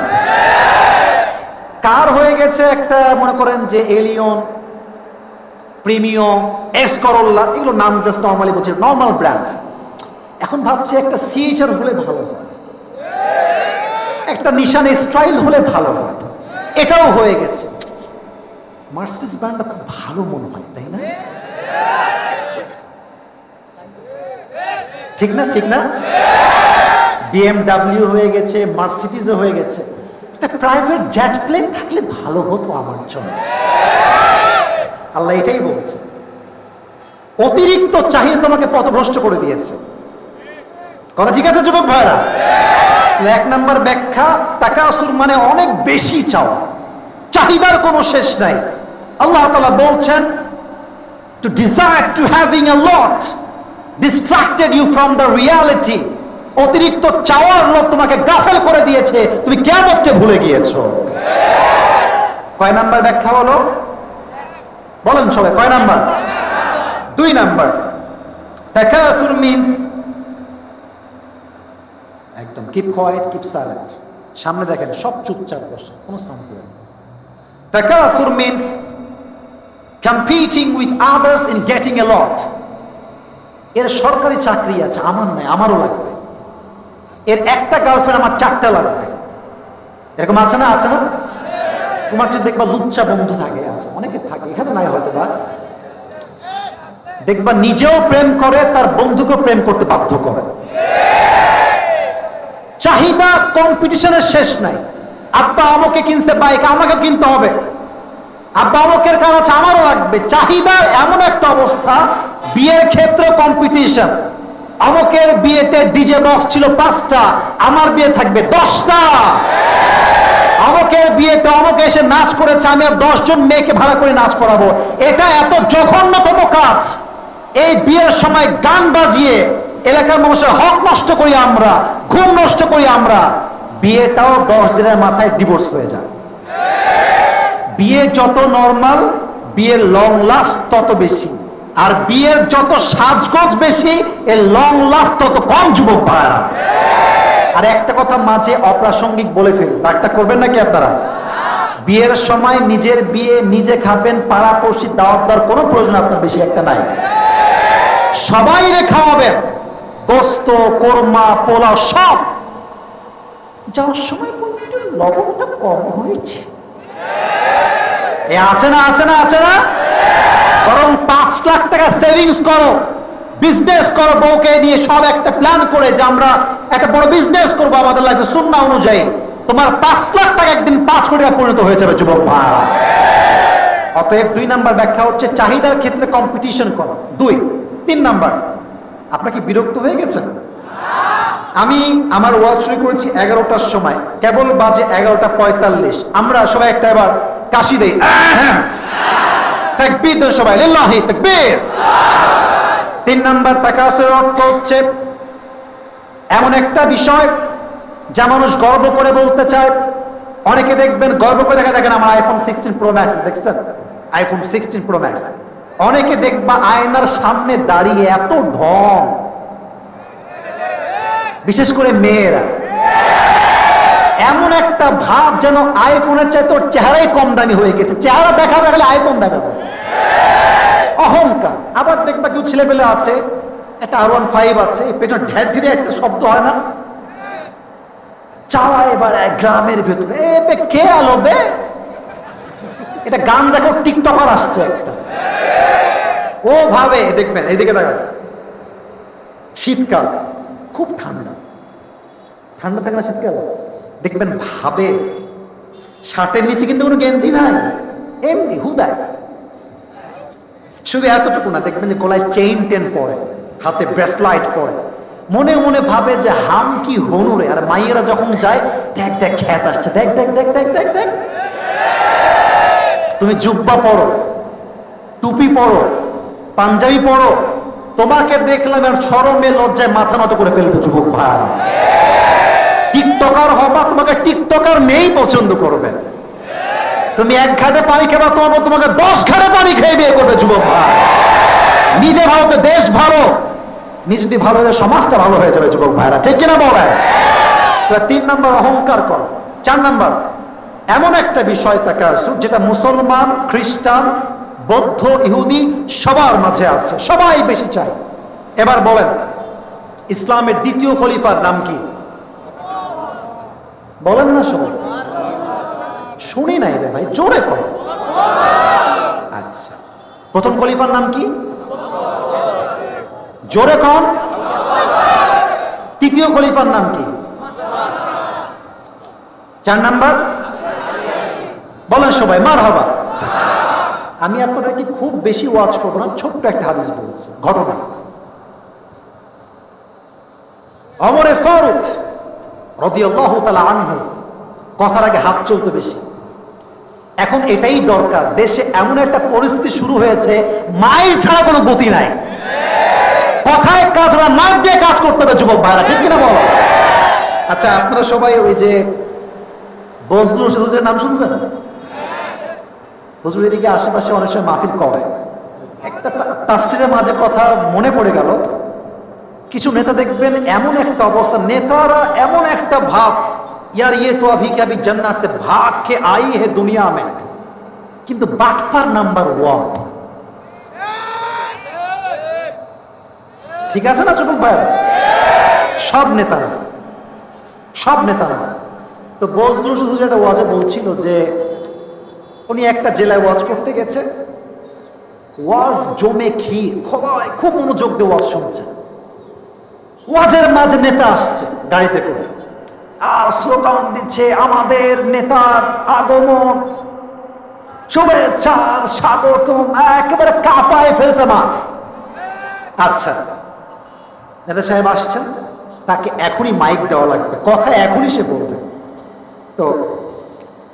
কার হয়ে গেছে একটা, মনে করেন যে এলিয়ন, প্রিমিয়ম, এক্স করোলা, এগুলো নাম জাস্ট নর্মালি বলছে, নর্মাল ব্র্যান্ড। এখন ভাবছে একটা সিএইচআর হলে ভালো হয়, একটা নিশান স্টাইল হলে ভালো হয়। এটাও হয়ে গেছে। মার্সিডিজ ব্র্যান্ডটা খুব ভালো মনে হয়, তাই না? ঠিক না ঠিক না? BMW হয়ে গেছে, মার্সিডিজও হয়ে গেছে, একটা প্রাইভেট জেট প্লেন থাকলে ভালো হতো আমার জন্য। আল্লাহ এটাই বলছে। অতিরিক্ত চাহিদা তোমাকে পথভ্রষ্ট করে দিয়েছে। কথা ঠিক আছে যুবক ভাইরা? এক নাম্বার ব্যাখ্যা, তাকাসুর মানে অনেক বেশি চাওয়া, চাহিদার কোনো শেষ নাই। আল্লাহ তাআলা বলছেন, to desire to having a lot distracted you from the reality. অতিরিক্ত চাওয়ার লোভ তোমাকে গাফেল করে দিয়েছে, তুমি কিয়ামতকে ভুলে গিয়েছো। কয় নাম্বার ব্যাখ্যা হলো? বলেন সবাই, কয় নাম্বার? 2 নাম্বার। তাকাসুর মিন্স, একদম কিপ কোয়েট, কিপ সাইলেন্ট। সামনে দেখেন সব চুপচাপ বসে, কোনো সাউন্ড করেন না। তাকাসুর means competing with others in getting a lot. এর সরকারি চাকরি আছে, আমার নাই, আমারও লাগবে। এর একটা গার্লফ্রেন্ড, আমার 4টা লাগবে। এরকম আছে না? আছে না? তোমার যদি দেখবা লুচ্চা বন্ধু থাকে, আছে অনেকে থাকে, এখানে নাই হয়তো বা, দেখবা নিজেও প্রেম করে, তার বন্ধুকেও প্রেম করতে বাধ্য করে। চাহিদা কম্পিটিশনের শেষ নাই। আব্বা আমাকে কিনছে বাইক, আমাকে কিনতে হবে। আব্বা আমাকের কাজ আছে, আমারও লাগবে। চাহিদা এমন একটা অবস্থা, বিয়ের ক্ষেত্রে কম্পিটিশন। আমাকের বিয়েতে ডিজে বক্স ছিল 5টা, আমার বিয়ে থাকবে 10টা। আমাকের বিয়েতে আমাকে এসে নাচ করেছে, আমি আর 10 জন মেয়েকে ভাড়া করে নাচ করাবো। এটা এত জঘন্যতম কাজ। এই বিয়ের সময় গান বাজিয়ে এলাকার মানুষের হক নষ্ট করি আমরা, ঘুম নষ্ট করি আমরা। বিয়েটাও 10 দিনের মাথায় ডিভোর্স হয়ে যায়। বিয়ে যত নরমাল, বিয়ের লং লাস্ট তত বেশি। আর বিয়ের যত সাজগোজ বেশি, এর লং লাস্ট তত কম যুবক ভাইরা। আর একটা কথা মাঝে অপ্রাসঙ্গিক বলে ফেলি, রাগটা করবেন নাকি আপনারা? বিয়ের সময় নিজের বিয়ে নিজে খাবেন, পাড়াপড়শি দাওয়াত দেওয়ার কোনো প্রয়োজন আপনার বেশি একটা নাই। সবাই রে খাওয়াবেন, গোস্ত, কোরমা, পোলাও সব। যাওয়ার সময় একটু লবণটা কম হয়েছে, আছে না? আছে না? আছে না? বরং 5 লাখ টাকা সেভিংস করো, বিজনেস করো, বউকে নিয়ে সব একটা প্ল্যান করে যে আমরা একটা বড় বিজনেস করবো আমাদের লাইফে সুন্নাহ অনুযায়ী। তোমার 5 লাখ টাকা একদিন 5 কোটি টাকা পরিণত হয়ে যাবে যুবক ভাই। অতএব 2 নাম্বার ব্যাখ্যা হচ্ছে চাহিদার ক্ষেত্রে কম্পিটিশন করো। 2। 3 নাম্বার, আপনার কি বিরক্ত হয়ে গেছেন? আমি আমার ওয়াজ শুরু করেছি 11টার সময়, কেবল বাজে 11:45। আমরা সবাই একটা এবার কাশি দেই, তাকবীর দেন সবাই, লিল্লাহি তাকবীর। 3 নাম্বার তাকাসুরের অর্থ হচ্ছে এমন একটা বিষয় যা মানুষ গর্ব করে বলতে চায়। অনেকে দেখবেন গর্ব করে দেখেন আমার আইফোন 16 প্রো ম্যাক্স, দেখছেন? IPhone 16 pro max. অনেকে দেখবা আয়নার সামনে দাঁড়িয়ে এত ঢং, বিশেষ করে মেয়েরা, এমন একটা ভাব যেন আইফোনের চাই তোর চেহারাই কম দামি হয়ে গেছে, চেহারা দেখাবে গেলে আইফোন দেখাবে, অহংকার। আবার দেখবা কেউ ছেলেপেলে আছে, একটা R15 আছে, পেছনে ঢের ধীরে একটা শব্দ হয় না, চাওয়া এবার গ্রামের ভেতরে, এ বে কে আলো বে, এটা গান যাকে টিকটকার আসছে একটা, ও ভাবে। দেখবেন এইদিকে দেখেন, শীতকাল খুব ঠান্ডা, ঠান্ডা থাকে না শীতকাল, দেখবেন ভাবে শার্টের নিচে কিন্তু কোনো গেঞ্জি নাই, এমনি হুদায়। শুধু এতটুকু না, দেখবেন যে গলায় চেইন টেন পরে, হাতে ব্রেসলাইট পরে, মনে মনে ভাবে যে হাম কি হনুরে। আর মাইয়েরা যখন যায়, দেখ দেখ খ্যাত আসছে, দেখ দেখ দেখ দেখ দেখ দেখ। তুমি জুব্বা পরো, টুপি পরো, পাঞ্জাবি পরো, তোমাকে দেখলাম আর শরমে লজ্জায় মাথা নত করে ফেলবে যুবক ভাই। টিকটকার হবা, তোমাকে টিকটকার মেয়েই পছন্দ করবে। তুমি 1 ঘাটে পানি খাবা, তোমাকে 10 ঘাটে পানি খেয়ে বিয়ে করবে যুবক ভাই। নিজে ভালো তো দেশ ভালো, নিজে যদি ভালো হয়ে সমাজটা ভালো হয়ে যাবে যুবক ভাইরা, ঠিক কিনা বলে? 3 নাম্বার অহংকার করো। 4 নাম্বার এমন একটা বিষয় তাকাসুর যেটা মুসলমান, খ্রিস্টান, বৌদ্ধ, ইহুদি সবার মাঝে আছে, সবাই বেশি চায়। এবার বলেন ইসলামের 2য় খলিফার নাম কি? বলেন না সবাই, শুনি নাই রে ভাই, জোরে কর। আচ্ছা, প্রথম খলিফার নাম কি? জোরে কন। দ্বিতীয় খলিফার নাম কি? 4 নাম্বার বলেন সবাই মারহাবা। আমি আপনাদেরকে খুব বেশি ওয়াজ করবো না, ছোট্ট একটা হাদিস বলছি, ঘটনা। ওমরে ফারুক রাদিয়াল্লাহু তাআলা আনহু, কথার আগে হাত চলতে বেশি। এখন এটাই দরকার, দেশে এমন একটা পরিস্থিতি শুরু হয়েছে, মায়ের ছাড়া কোনো গতি নাই। কথায় কাজ না, মার দিয়ে কাজ করতে হবে যুবক ভাইরা, ঠিক কিনা বলো? আচ্ছা, আপনারা সবাই ওই যে বজলুর হুজুরের নাম শুনছেন? হুজুর এদিকে আশেপাশে অনেক সময় মাহফিল করে। একটা তাফসিরের মাঝে কথা মনে পড়ে গেল, কিছু নেতা দেখবেন এমন একটা অবস্থা, নেতারা এমন একটা ভাব, यार ये तो अभी के अभी जन्नत से भाग के आई है दुनिया में, কিন্তু বাটপার নাম্বার 1। ঠিক আছে না যুবক ভাই? সব নেতা না, সব নেতা না। তো বজলুর হুজুর একটা ওয়াজে বলছিল যে উনি একটা জেলায় ওয়াজ করতে গেছে, ওয়াজ জমে খুব মনোযোগ দিয়ে ওয়াজ শুনছে। ওয়াজের মাঝে নেতা আসছে গাড়িতে করে, আর স্লোগান দিচ্ছে আমাদের নেতার আগমন, শুভেচ্ছার স্বাগতম, একেবারে কাঁপায় ফেলছে মাঠ। আচ্ছা, নেতা সাহেব আসছেন, তাকে এখনই মাইক দেওয়া লাগবে, কথা এখনই সে বলবে। তো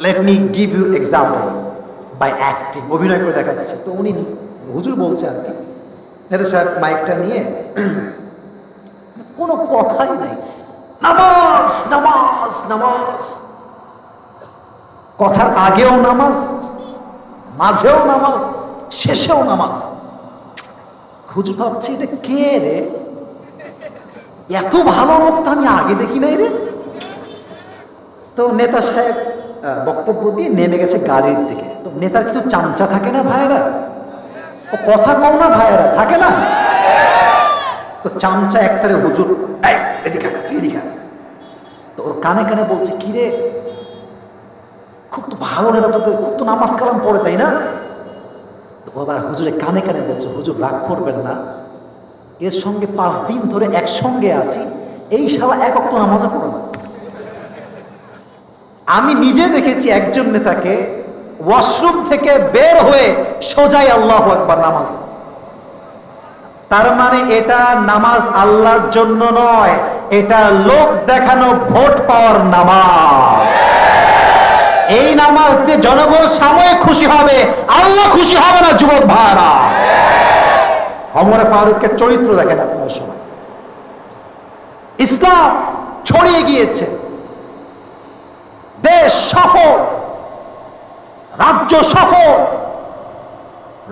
let me give you example by acting, অভিনয় করে দেখাচ্ছে। তো উনি হুজুর বলছে আর কি, নেতা সাহেব মাইকটা নিয়ে কোনো কথাই নাই, নামাজ নামাজ নামাজ, কথার আগেও নামাজ, মাঝেও নামাজ, শেষেও নামাজ। হুজুর ভাবছে এটা কে রে, এত ভালো লোক তো আমি আগে দেখি নাই রে। তো নেতা সাহেব বক্তব্য দিয়ে নেমে গেছে গাড়ির দিকে। তো নেতার কিছু চামচা থাকে না ভাইয়েরা, ও কথা কও না ভাইয়েরা, থাকে না? তো চামচা একটারে হুজুর এদিকে তুই এদিকে, তো ওর কানে কানে বলছে কি রে, খুব তো ভালো নেতা, তোদের খুব তো নামাজ কালাম পড়ে, তাই না? তো আবার হুজুরে কানে কানে বলছে, হুজুর রাগ করবেন না, এর সঙ্গে 5 দিন ধরে একসঙ্গে আছি, এই শালা এক ওয়াক্ত নামাজও পড়ে না। আমি নিজে দেখেছি একজন নেতাকে ওয়াশরুম থেকে বের হয়ে সোজাই আল্লাহু আকবার নামাজে। তার মানে এটা নামাজ আল্লাহর জন্য নয়, এটা লোক দেখানো ভোট পাওয়ার নামাজ। এই নামাজ দিয়ে জনগণ সাময়িক খুশি হবে, আল্লাহ খুশি হবে না যুবক ভাইরা। ওমর ফারুকের চরিত্র দেখেন আপনার সময়, ইসলাম ছড়িয়ে গিয়েছে, দেশ সফল, রাজ্য সফল,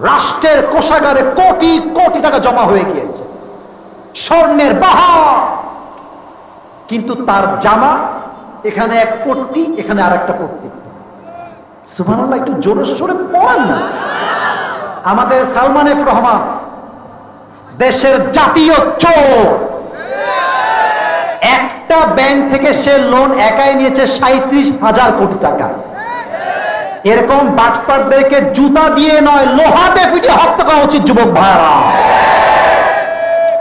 রাষ্ট্রের কোষাগারে কোটি কোটি টাকা জমা হয়ে গিয়েছে, স্বর্ণের বাহার। কিন্তু তার জামা এখানে এক পট্টি, এখানে আর একটা পট্টি। সুবহানাল্লাহ, একটু জোরে সোরে পড়েন না। আমাদের সালমান এফ রহমান দেশের জাতীয় চোর, একটা ব্যাংক থেকে সে লোন একাই নিয়েছে 37,000 কোটি টাকা। এরকম বাটপারদেরকে জুতা দিয়ে নয়, লোহাতে পিটে হত্যা করা উচিত যুবক ভাইরা।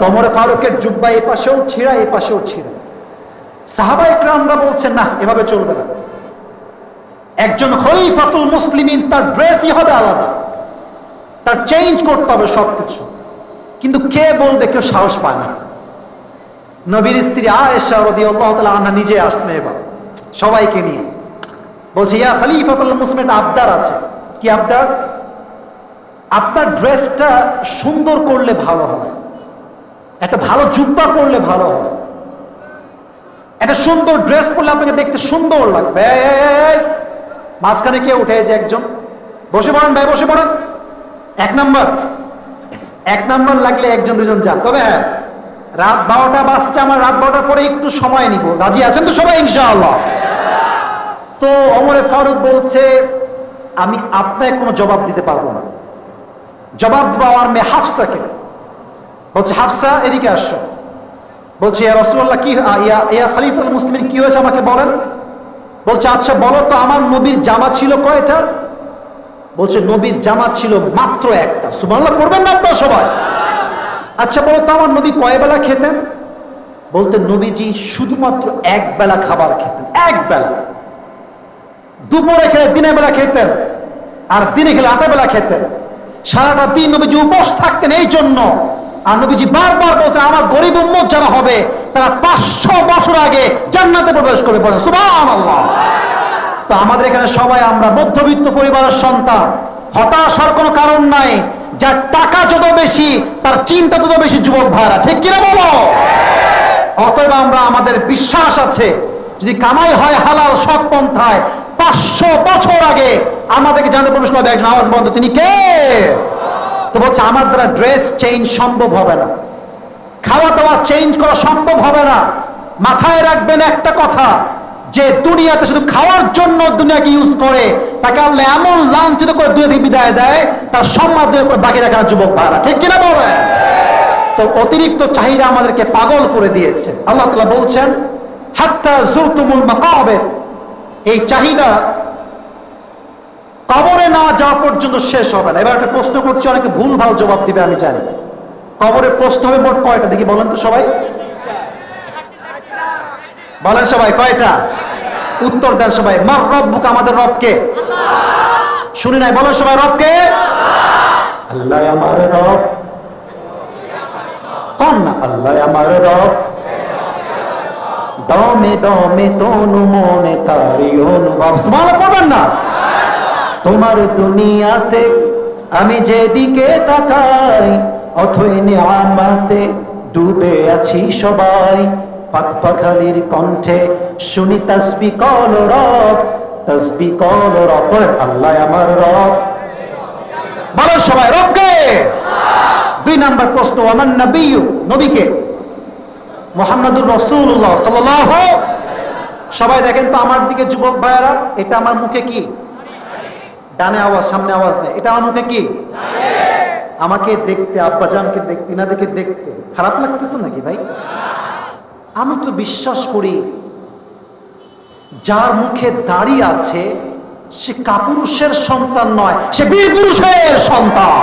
ওমর ফারুকের জুব্বা এই পাশেও ছিঁড়া, এই পাশেও ছিঁড়া। সাহাবা ইকরামরা বলছেন না, এভাবে চলবে না, একজন খলিফাতুল মুসলিমিন তার ড্রেসই হবে আলাদা, তার চেঞ্জ করতে হবে সবকিছু। কিন্তু কে বলবে, কেউ সাহস পায় না। নবীর স্ত্রী আয়েশা রাদিয়াল্লাহু তাআলা আনহা নিজে আসছেন এবার সবাইকে নিয়ে, বলছে ইয়া খলিফাতুল মুসলিমিন, আবদার আছে। কি আবদার? আপনার ড্রেসটা সুন্দর করলে ভালো হয়, একটা ভালো জুব্বা পরলে ভালো হয়, একটা সুন্দর ড্রেস পরলে আপনাকে দেখতে সুন্দর লাগবে। মাঝখানে কে উঠে যে একজন, বসে পড়েন ভাই, বসে পড়েন। 1 নাম্বার লাগলে 1-2 যান। তবে হ্যাঁ, রাত 12টা বাজছে, আমার রাত 12টার পরে একটু সময় নিব, রাজি আছেন তো সবাই ইনশাআল্লাহ? তো ওমর ফারুক বলছে আমি আপনাকে কোনো জবাব দিতে পারবো না, জবাব দেবো আমার মেয়ে হাফসাকে। বলছে হাফসা এদিকে আসো। বলছে ইয়া রাসূলুল্লাহ, কি ইয়া খলিফাতুল মুসলিমিন, কি হয়েছে আমাকে বলেন। বলছে আচ্ছা বলো তো, আমার নবীর জামা ছিল কয়টা? বলছে নবীর জামা ছিল মাত্র একটা। সুবহানাল্লাহ পড়বেন না আপনারা সবাই? আচ্ছা বলো তো, আমার নবী কয় বেলা খেতেন? বলতেন নবীজি শুধুমাত্র এক বেলা খাবার খেতেন, এক বেলা। দুপুরে খেলে দিনের বেলা খেতেন, আর দিনে খেলে রাতের বেলা খেতেন। সারাটা দিন নবীজি উপোস থাকতেন এই জন্য। আর নবীজি বারবার বলতেন আমার গরিব উম্মত যারা হবে তারা 500 বছর আগে জান্নাতে প্রবেশ করবে। বলেন সুবহানাল্লাহ। তো আমাদের এখানে সবাই আমরা মধ্যবিত্ত পরিবারের সন্তান, হতাশার কোনো কারণ নাই। যার টাকা যত বেশি তার চিন্তা তত বেশি, যুবক ভাইরা, ঠিক কিনা বলো? অতএব আমরা, আমাদের বিশ্বাস আছে যদি কামাই হয় হালাল সৎ পন্থায়, 500 বছর আগে আমাদেরকে জানতে প্রবেশ করবে একজন। আওয়াজ বন্ধ, তিনি কে? তো বলছে আমার দ্বারা ড্রেস চেঞ্জ সম্ভব হবে না, খাওয়া দাওয়া চেঞ্জ করা সম্ভব হবে না। মাথায় রাখবেন একটা কথা, যে দুনিয়াতে শুধু খাওয়ার জন্য দুনিয়াকে ইউজ করে তাকে আল্লাহ এমন লাঞ্ছিত করে দুনিয়া থেকে বিদায় দেয়, তার সম্মান দিয়ে করে বাকি রাখা, যুবক ভাইরা, ঠিক কিনা বলে? তো অতিরিক্ত চাহিদা আমাদেরকে পাগল করে দিয়েছে। আল্লাহ তাআলা বলছেন হাত্তা যুরতুমুল মাকাবির, এই চাহিদা কবরে না যাওয়া পর্যন্ত শেষ হবে না। এবার একটা প্রশ্ন করছি, অনেকে ভুল ভাল জবাব দিবে আমি জানি। কবরে প্রশ্ন হবে মোট কয়টা দেখি বলেন তো সবাই, বলেন সবাই কয়টা? উত্তর দেন সবাই। মার রব্বুক, আমাদের রব কে? শুনি নাই, বলেন সবাই রব কে? আল্লাহ আমার রব। কোন না? আল্লাহ আমার রব। দমে দমে তনু মনে তারি অনুভব। সুবহানাল্লাহ পড়বেন না? তোমার দুনিয়াতে আমি যেদিকে তাকাই অথই নিয়ামতে ডুবে আছি সবাই। পাক পাখালির কণ্ঠে শুনি তাসবিহ কল রব, তাসবিহ কল রব। আল্লাহ আমার রব। বলো সবাই রব কে? 2 নাম্বার প্রশ্ন, আমার নবিয়্যু, নবীকে? মুহাম্মাদুর রাসূলুল্লাহ সাল্লাল্লাহু। সবাই দেখেন তো আমার দিকে, যুবক ভাইয়েরা, এটা আমার মুখে কি? ডানে আওয়াজ, সামনে আওয়াজ নেই। এটা আমার মুখে কি? আমাকে দেখতে, আব্বাজানকে দেখতে, ইনাদেরকে দেখতে খারাপ লাগতেছে নাকি ভাই? আমি তো বিশ্বাস করি যার মুখে দাড়ি আছে সে কাপুরুষের সন্তান নয়, সে বীর পুরুষের সন্তান।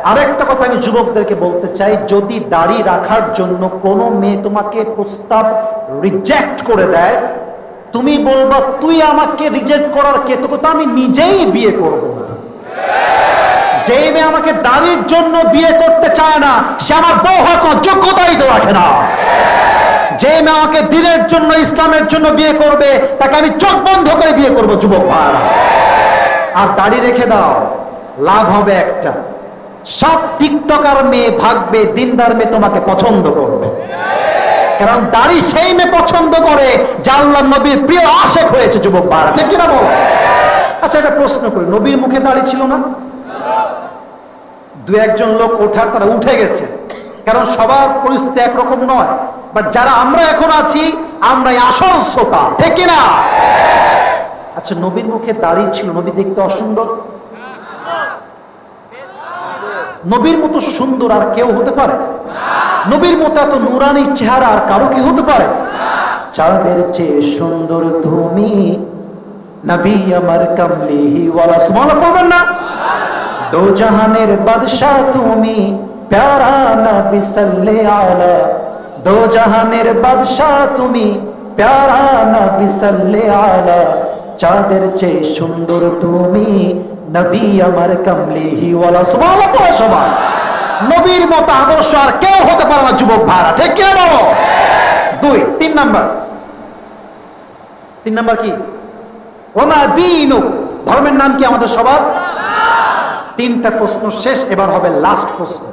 আরেকটা কথা আমি যুবকদেরকে বলতে চাই, যদি দাড়ি রাখার জন্য কোনো মেয়ে তোমাকে প্রস্তাব রিজেক্ট করে দেয়, তুমি বলবা তুই আমাকে রিজেক্ট করার কে, তোকে তো আমি নিজেই বিয়ে করব না। যে মেয়ে আমাকে দাড়ির জন্য বিয়ে করতে চায় না সে আমার বউ হওয়ার কোনো যোগ্যতাই তো রাখে না। যে মেয়ে আমাকে দিনের জন্য, ইসলামের জন্য বিয়ে করবে তাকে আমি চোখ বন্ধ করে বিয়ে করব, যুবক ভাইরা। আর দাড়ি রেখে দাও, লাভ হবে একটা, সব টিকটকার মেয়ে ভাগবে, দিনদার মেয়ে তোমাকে পছন্দ করবে। কারণ দাড়ি সেই মেয়ে পছন্দ করে যে আল্লাহর নবীর প্রিয় আশেক হয়েছে, যুবক ভাইরা, ঠিক কিনা বল? আচ্ছা একটা প্রশ্ন করি, নবীর মুখে দাড়ি ছিল না? 2-1 লোক ওঠার, তারা উঠে গেছে, কারণ সবার পরিস্থিতি একরকম নয়। বাট যারা আমরা এখন আছি আমরাই আসল শ্রোতা, ঠিক কিনা? আচ্ছা নবীর মুখে দাড়ি ছিল, নবী দেখতে অসুন্দর? নবীর মতো সুন্দর আর কেউ হতে পারে? নবীর মতো এত নুরানি চেহারা আর কারো কি হতে পারে? চাঁদের চেয়ে সুন্দর তুমি, নবী আমার কামলিহি ওয়ালা। সুবহানাল্লাহ পড়বেন না? দো জাহানের বাদশা তুমি, প্যারা নবী সাল্লাল্লাহু আলা। দো জাহানের বাদশা তুমি, প্যারা নবী সাল্লাল্লাহু আলা। চাঁদের চেয়ে সুন্দর তুমি, নবী আমার কামলিহি ওয়ালা। সুবহানাল্লাহ পড়ো সবাই। নবীর মতো আদর্শ আর কেউ হতে পারে না, যুবক ভাইরা, ঠিক কি বলো? 3 নাম্বার কি? ওমা দীনু, ধর্মের নাম কি আমাদের সবার? 3টা প্রশ্ন শেষ, এবার হবে লাস্ট প্রশ্ন,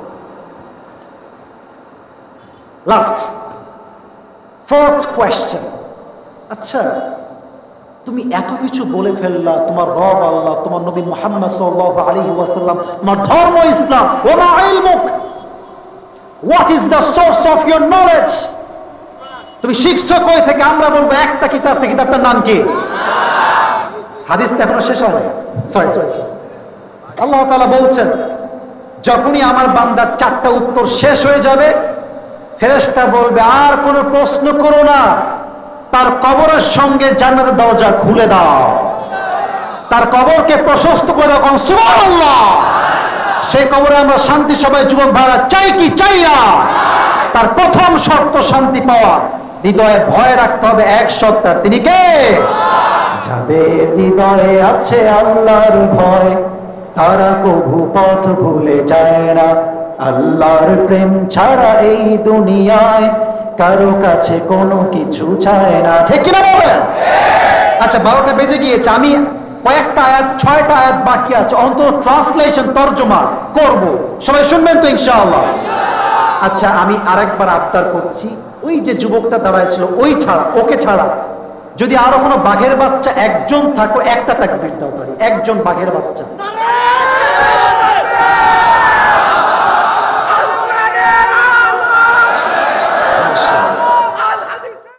লাস্ট 4th কোয়েশ্চেন। আচ্ছা তুমি এত কিছু বলে ফেললা, তোমার রব আল্লাহ, তোমার নবী মুহাম্মদ সাল্লাল্লাহু আলাইহি ওয়াসাল্লাম, তোমার ধর্ম ইসলাম, ওমা ইলমুক, what is the source of your knowledge? তুমি শিখছো কই থেকে? আমরা বলবো একটা কিতাব থেকে, কিতাবটার নাম কি? হাদিস তো এখনো শেষ হয় নাই। সরি আল্লাহ তাআলা বলছেন যখনই আমার বান্দার 4টা উত্তর শেষ হয়ে যাবে, ফেরেশতা বলবে আর কোনো প্রশ্ন করো না, তার কবরের সঙ্গে জান্নাতের দরজা খুলে দাও, তার কবরকে প্রশস্ত করে দাও। সুবহানাল্লাহ। সেই কবরে আমরা শান্তি, সবাই যুবক ভাইরা চাই কি চাই না? তার প্রথম শর্ত শান্তি পাওয়া, হৃদয়ে ভয় রাখতে হবে এক সত্তার, তিনি কে? যাদের হৃদয়ে আছে আল্লাহর ভয়, তারা কভু পথ ভুলে যায় না। আল্লাহর প্রেম ছাড়া এই দুনিয়ায় কারো কাছে কোনো কিছু চায় না। ঠিক কিনা বলেন? আচ্ছা, 12টা বেজে গিয়েছে, আমি কয়েকটা আয়াত, 6টা আয়াত বাকি আছে, অন্তত ট্রান্সলেশন তর্জমা করব, সবাই শুনবেন তো ইনশাআল্লাহ? আচ্ছা, আমি আরেকবার আবদার করছি, ওই যে যুবকটা দাঁড়ায় ছিল, ওই ছাড়া, ওকে ছাড়া যদি আরো কোনো বাঘের বাচ্চা একজন থাকো, একটা তাকবীর দাও, একজন বাঘের বাচ্চা।